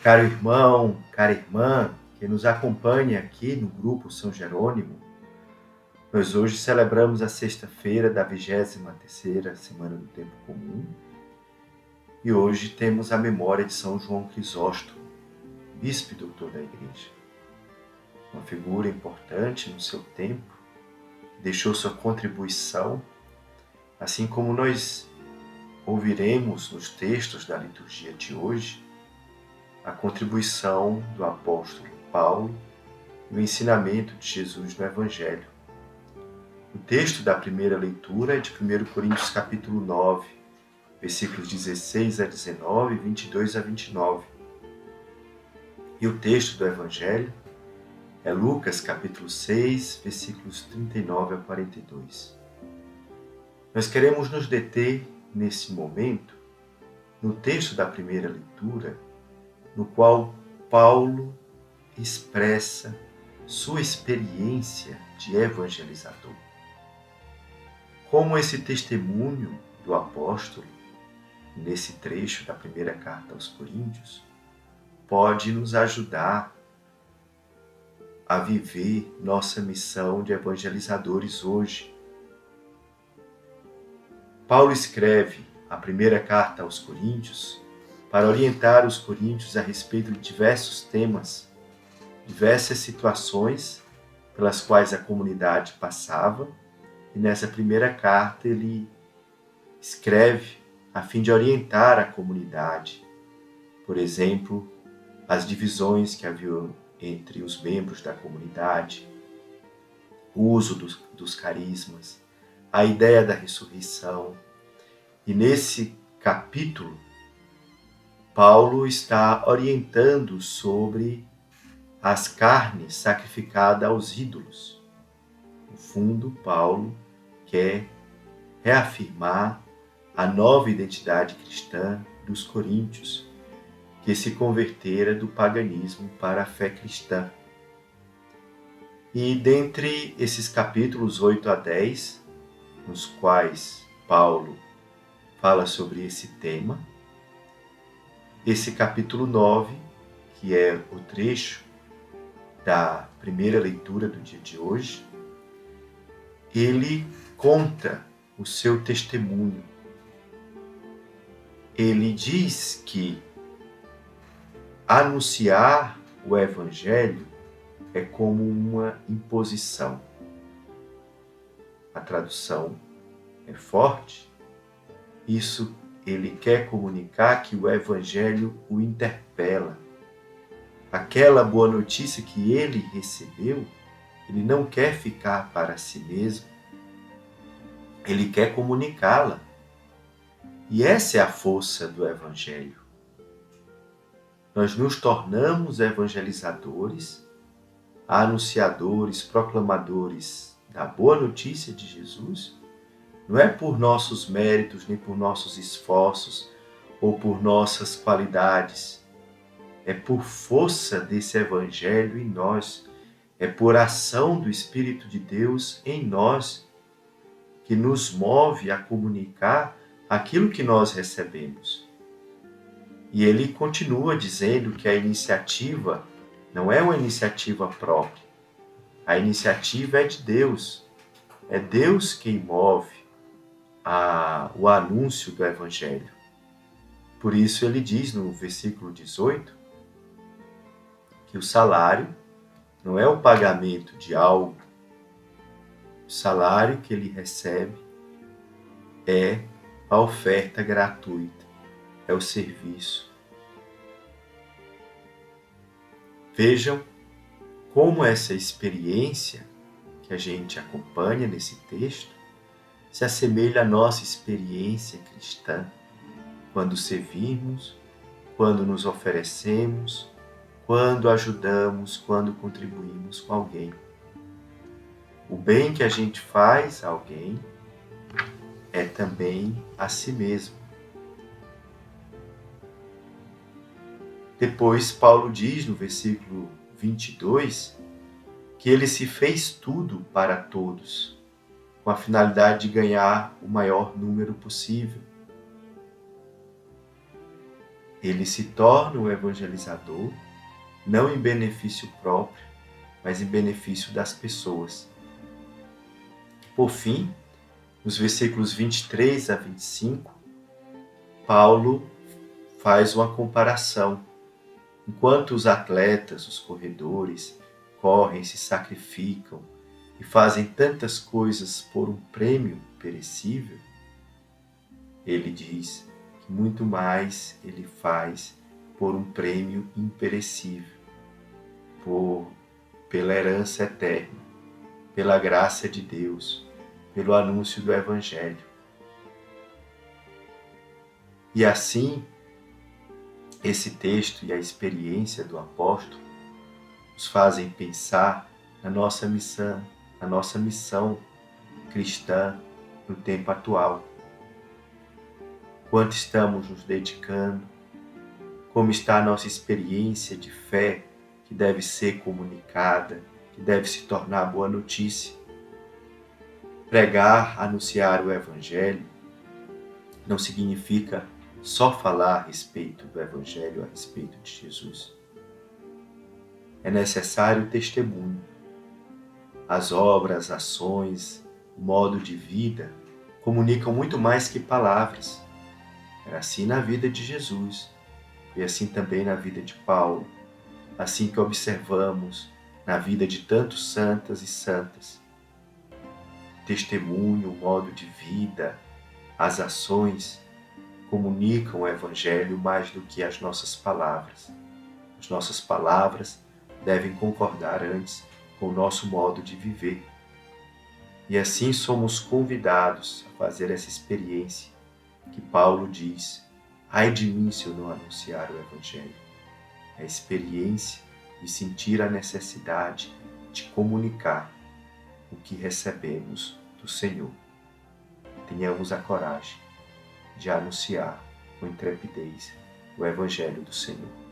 Caro irmão, cara irmã, que nos acompanha aqui no Grupo São Jerônimo, nós hoje celebramos a sexta-feira da 23ª Semana do Tempo Comum e hoje temos a memória de São João Crisóstomo, bispo e doutor da Igreja. Uma figura importante no seu tempo, deixou sua contribuição, assim como nós ouviremos nos textos da liturgia de hoje, a contribuição do apóstolo Paulo e o ensinamento de Jesus no Evangelho. O texto da primeira leitura é de 1 Coríntios capítulo 9, versículos 16 a 19 e 22 a 29. E o texto do Evangelho é Lucas capítulo 6, versículos 39 a 42. Nós queremos nos deter nesse momento no texto da primeira leitura, no qual Paulo expressa sua experiência de evangelizador. Como esse testemunho do apóstolo, nesse trecho da primeira carta aos Coríntios, pode nos ajudar a viver nossa missão de evangelizadores hoje. Paulo escreve a primeira carta aos Coríntios para orientar os coríntios a respeito de diversos temas, diversas situações pelas quais a comunidade passava, e nessa primeira carta ele escreve a fim de orientar a comunidade, por exemplo, as divisões que haviam entre os membros da comunidade, o uso dos carismas, a ideia da ressurreição. E nesse capítulo, Paulo está orientando sobre as carnes sacrificadas aos ídolos. No fundo, Paulo quer reafirmar a nova identidade cristã dos coríntios, que se convertera do paganismo para a fé cristã. E dentre esses capítulos 8 a 10, nos quais Paulo fala sobre esse tema, esse capítulo 9, que é o trecho da primeira leitura do dia de hoje, ele conta o seu testemunho. Ele diz que anunciar o Evangelho é como uma imposição. A tradução é forte. Isso ele quer comunicar que o Evangelho o interpela. Aquela boa notícia que ele recebeu, ele não quer ficar para si mesmo. Ele quer comunicá-la. E essa é a força do Evangelho. Nós nos tornamos evangelizadores, anunciadores, proclamadores da boa notícia de Jesus, não é por nossos méritos, nem por nossos esforços ou por nossas qualidades. É por força desse Evangelho em nós, é por ação do Espírito de Deus em nós, que nos move a comunicar aquilo que nós recebemos. E ele continua dizendo que a iniciativa não é uma iniciativa própria. A iniciativa é de Deus. É Deus quem move o anúncio do Evangelho. Por isso ele diz no versículo 18 que o salário não é o pagamento de algo. O salário que ele recebe é a oferta gratuita, é o serviço. Vejam como essa experiência que a gente acompanha nesse texto se assemelha à nossa experiência cristã, quando servimos, quando nos oferecemos, quando ajudamos, quando contribuímos com alguém. O bem que a gente faz a alguém é também a si mesmo. Depois, Paulo diz no versículo 22 que ele se fez tudo para todos, com a finalidade de ganhar o maior número possível. ele se torna o evangelizador, não em benefício próprio, mas em benefício das pessoas. Por fim, nos versículos 23 a 25, Paulo faz uma comparação. Enquanto os atletas, os corredores, correm, se sacrificam e fazem tantas coisas por um prêmio perecível, ele diz que muito mais ele faz por um prêmio imperecível, pela herança eterna, pela graça de Deus, pelo anúncio do Evangelho. E assim, esse texto e a experiência do apóstolo nos fazem pensar na nossa missão cristã no tempo atual. Quanto estamos nos dedicando, como está a nossa experiência de fé que deve ser comunicada, que deve se tornar boa notícia. Pregar, anunciar o Evangelho não significa só falar a respeito do Evangelho, a respeito de Jesus. É necessário testemunho. As obras, ações, o modo de vida comunicam muito mais que palavras. Era assim na vida de Jesus, e assim também na vida de Paulo, assim que observamos na vida de tantos santas e santas. Testemunho, o modo de vida, as ações comunicam o Evangelho mais do que as nossas palavras. As nossas palavras devem concordar antes com o nosso modo de viver. E assim somos convidados a fazer essa experiência que Paulo diz: ai de mim se eu não anunciar o Evangelho. É a experiência de sentir a necessidade de comunicar o que recebemos do Senhor. Tenhamos a coragem de anunciar com intrepidez o Evangelho do Senhor.